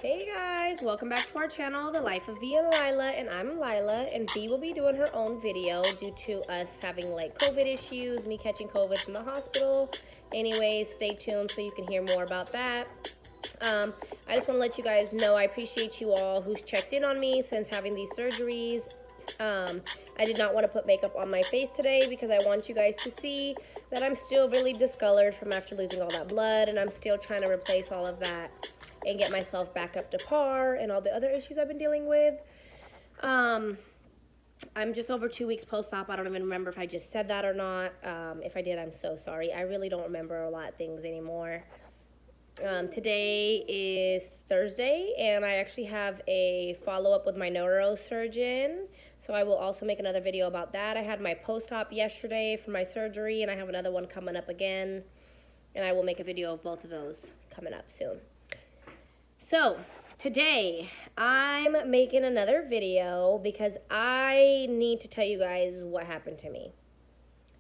Hey guys, welcome back to our channel, The Life of V and Lila, and I'm Lila, and V will be doing her own video due to us having like COVID issues, me catching COVID from the hospital. Anyways, stay tuned so you can hear more about that. I just want to let you guys know I appreciate you all who's checked in on me since having these surgeries. I did not want to put makeup on my face today because I want you guys to see that I'm still really discolored from after losing all that blood, and I'm still trying to replace all of that and get myself back up to par and all the other issues I've been dealing with. I'm just over 2 weeks post-op. I don't even remember if I just said that or not. If I did, I'm so sorry. I really don't remember a lot of things anymore. Today is Thursday, and I actually have a follow-up with my neurosurgeon, so I will also make another video about that. I had my post-op yesterday for my surgery, and I have another one coming up again, and I will make a video of both of those coming up soon. So, today, I'm making another video because I need to tell you guys what happened to me.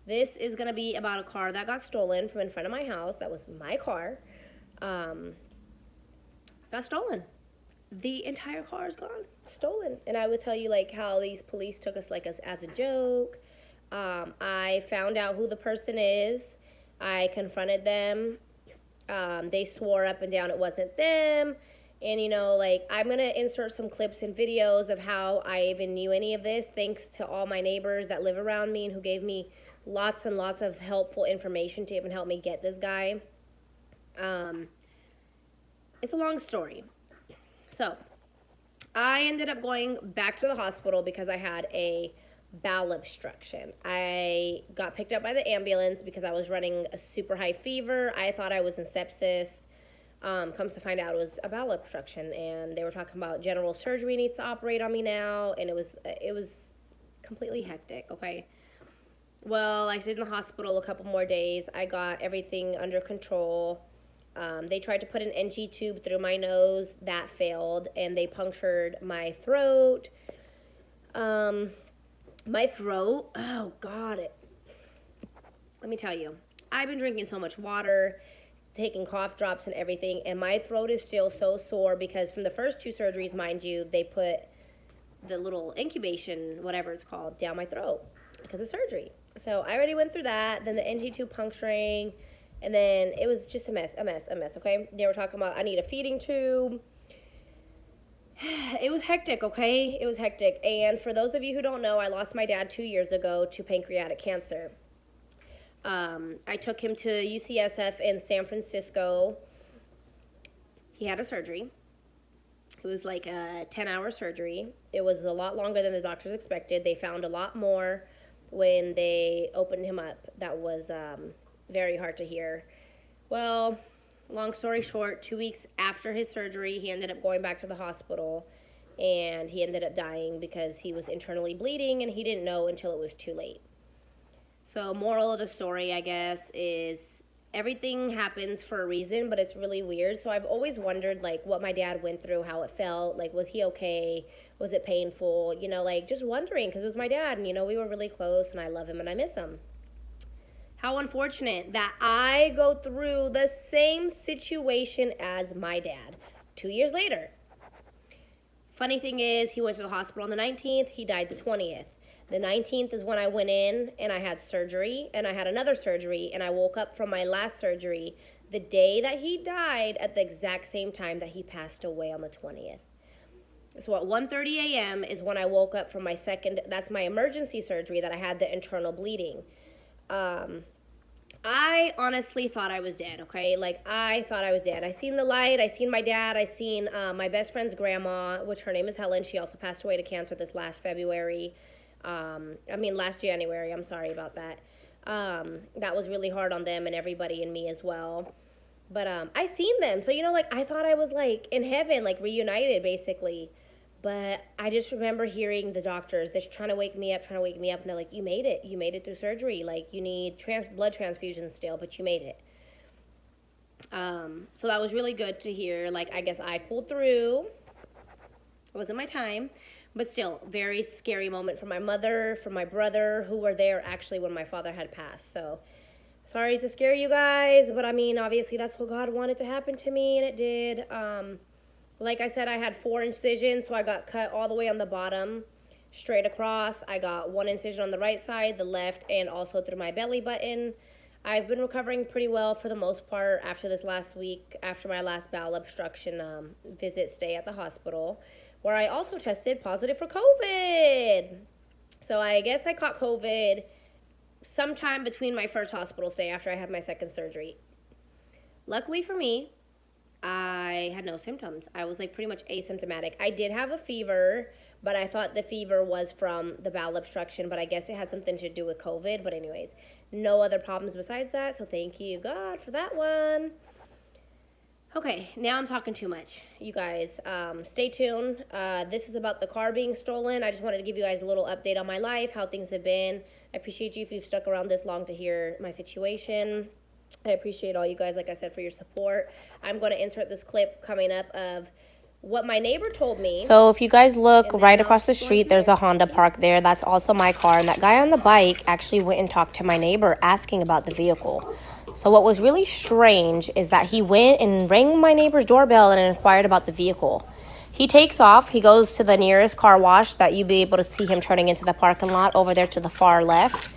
This is going to be about a car that got stolen from in front of my house. That was my car. Got stolen. The entire car is gone. Stolen. And I would tell you, like, how these police took us, like, as a joke. I found out who the person is. I confronted them. They swore up and down it wasn't them. And, you know, like, I'm going to insert some clips and videos of how I even knew any of this, thanks to all my neighbors that live around me and who gave me lots and lots of helpful information to even help me get this guy. It's a long story. So, I ended up going back to the hospital because I had a bowel obstruction. I got picked up by the ambulance because I was running a super high fever. I thought I was in sepsis. Comes to find out it was a bowel obstruction, and they were talking about general surgery needs to operate on me now, and it was completely hectic, okay? Well, I stayed in the hospital a couple more days. I got everything under control. They tried to put an NG tube through my nose. That failed, and they punctured my throat. My throat, oh God. Let me tell you, I've been drinking so much water, taking cough drops and everything, and my throat is still so sore because from the first two surgeries, mind you, they put the little incubation, whatever it's called, down my throat because of surgery. So I already went through that, then the NG tube puncturing, and then it was just a mess, okay? They were talking about I need a feeding tube. It was hectic, okay? It was hectic. And for those of you who don't know, I lost my dad 2 years ago to pancreatic cancer. I took him to UCSF in San Francisco. He had a surgery. It was like a 10-hour surgery. It was a lot longer than the doctors expected. They found a lot more when they opened him up. That was very hard to hear. Well, long story short, 2 weeks after his surgery, he ended up going back to the hospital, and he ended up dying because he was internally bleeding, and he didn't know until it was too late. So moral of the story, I guess, is everything happens for a reason, but it's really weird. So I've always wondered, like, what my dad went through, how it felt. Like, was he okay? Was it painful? You know, like, just wondering, because it was my dad, and, you know, we were really close, and I love him, and I miss him. How unfortunate that I go through the same situation as my dad 2 years later. Funny thing is, he went to the hospital on the 19th. He died the 20th. The 19th is when I went in and I had surgery, and I had another surgery, and I woke up from my last surgery the day that he died at the exact same time that he passed away on the 20th. So at 1:30 a.m. is when I woke up from my second, that's my emergency surgery that I had the internal bleeding. I honestly thought I was dead, okay? Like, I thought I was dead. I seen the light. I seen my dad. I seen my best friend's grandma, which her name is Helen. She also passed away to cancer this last February. Last January. I'm sorry about that. That was really hard on them and everybody and me as well. But I seen them. So, you know, like, I thought I was, like, in heaven, like, reunited, basically. But I just remember hearing the doctors, they're trying to wake me up. And they're like, you made it. You made it through surgery. Like, you need blood transfusions still, but you made it. So that was really good to hear. Like, I guess I pulled through. It wasn't my time. But still, very scary moment for my mother, for my brother, who were there actually when my father had passed. So, sorry to scare you guys, but I mean, obviously that's what God wanted to happen to me, and it did. Like I said, I had 4 incisions, so I got cut all the way on the bottom, straight across. I got 1 incision on the right side, the left, and also through my belly button. I've been recovering pretty well for the most part after this last week, after my last bowel obstruction visit stay at the hospital, where I also tested positive for COVID. So I guess I caught COVID sometime between my first hospital stay after I had my second surgery. Luckily for me, I had no symptoms. I was like pretty much asymptomatic. I did have a fever, but I thought the fever was from the bowel obstruction, but I guess it had something to do with COVID. But anyways, no other problems besides that, so thank you, God, for that one. Okay, now I'm talking too much. You guys, stay tuned. This is about the car being stolen. I just wanted to give you guys a little update on my life, how things have been. I appreciate you if you've stuck around this long to hear my situation. I appreciate all you guys, like I said, for your support. I'm going to insert this clip coming up of what my neighbor told me. So if you guys look right across the street, there's a Honda parked there. That's also my car. And that guy on the bike actually went and talked to my neighbor asking about the vehicle. So what was really strange is that he went and rang my neighbor's doorbell and inquired about the vehicle. He takes off. He goes to the nearest car wash that you'd be able to see him turning into the parking lot over there to the far left.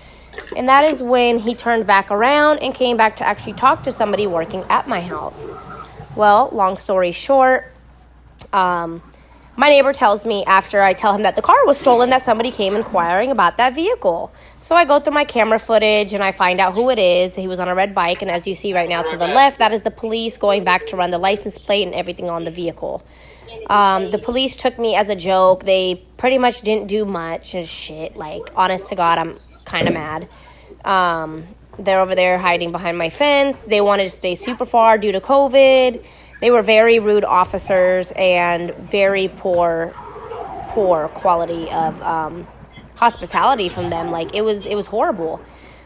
And that is when he turned back around and came back to actually talk to somebody working at my house. Well, long story short, my neighbor tells me after I tell him that the car was stolen that somebody came inquiring about that vehicle. So I go through my camera footage and I find out who it is. He was on a red bike, and as you see right now to the left, that is the police going back to run the license plate and everything on the vehicle. The police took me as a joke. They pretty much didn't do much and shit. Like, honest to God, I'm kind of mad. They're over there hiding behind my fence. They wanted to stay super far due to COVID. They were very rude officers and very poor quality of hospitality from them. Like, it was horrible.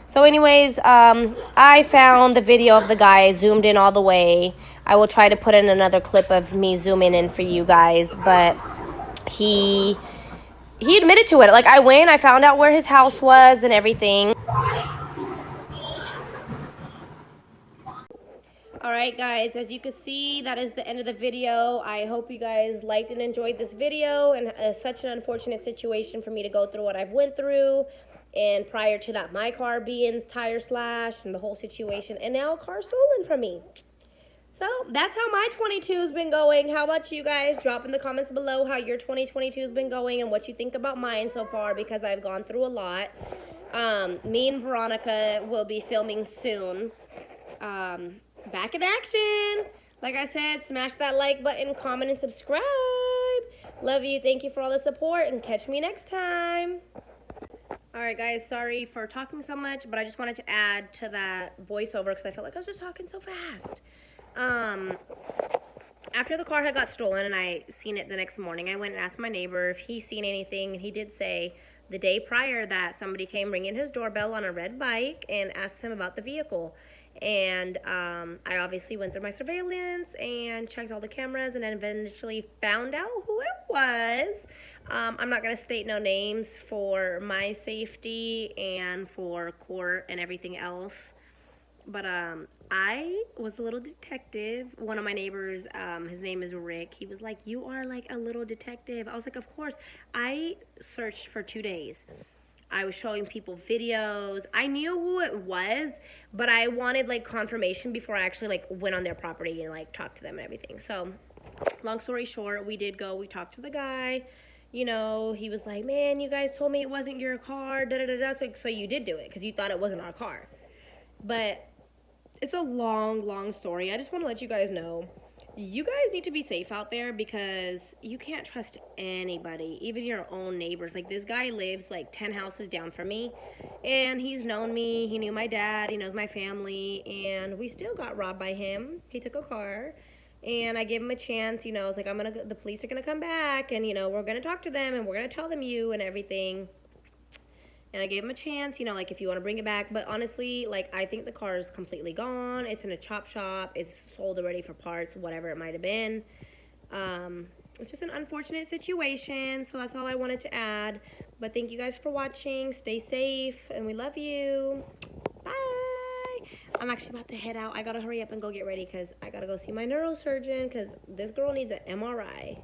So anyways, I found the video of the guy, zoomed in all the way. I will try to put in another clip of me zooming in for you guys, but he admitted to it. Like, I went, I found out where his house was and everything. Alright guys, as you can see, that is the end of the video. I hope you guys liked and enjoyed this video, and such an unfortunate situation for me to go through what I've went through, and prior to that, my car being tire slashed and the whole situation, and now a car stolen from me. So that's how my 22's been going. How about you guys? Drop in the comments below how your 2022's been going and what you think about mine so far, because I've gone through a lot. Me and Veronica will be filming soon. Back in action. Like I said, smash that like button, comment, and subscribe. Love you. Thank you for all the support, and catch me next time. Alright guys, sorry for talking so much, but I just wanted to add to that voiceover because I felt like I was just talking so fast. After the car had got stolen and I seen it the next morning, I went and asked my neighbor if he seen anything, and he did say the day prior that somebody came ringing his doorbell on a red bike and asked him about the vehicle. And I obviously went through my surveillance and checked all the cameras, and then eventually found out who it was. I'm not going to state no names for my safety and for court and everything else. But I was a little detective. One of my neighbors, his name is Rick. He was like, "You are like a little detective." I was like, "Of course." I searched for 2 days. I was showing people videos. I knew who it was, but I wanted like confirmation before I actually like went on their property and like talked to them and everything. So long story short, we did go, we talked to the guy. You know, he was like, "Man, you guys told me it wasn't your car, da da da da." So you did do it because you thought it wasn't our car. But it's a long story. I just want to let you guys know, you guys need to be safe out there, because you can't trust anybody, even your own neighbors. Like, this guy lives like 10 houses down from me, and he's known me. He knew my dad. He knows my family, and we still got robbed by him. He took a car, and I gave him a chance. You know, it's like, the police are gonna come back, and you know, we're gonna talk to them, and we're gonna tell them you and everything. And I gave him a chance, you know, like, if you want to bring it back. But honestly, like, I think the car is completely gone. It's in a chop shop. It's sold already for parts, whatever it might have been. It's just an unfortunate situation. So that's all I wanted to add. But thank you guys for watching. Stay safe, and we love you. Bye. I'm actually about to head out. I gotta hurry up and go get ready because I gotta go see my neurosurgeon because this girl needs an MRI.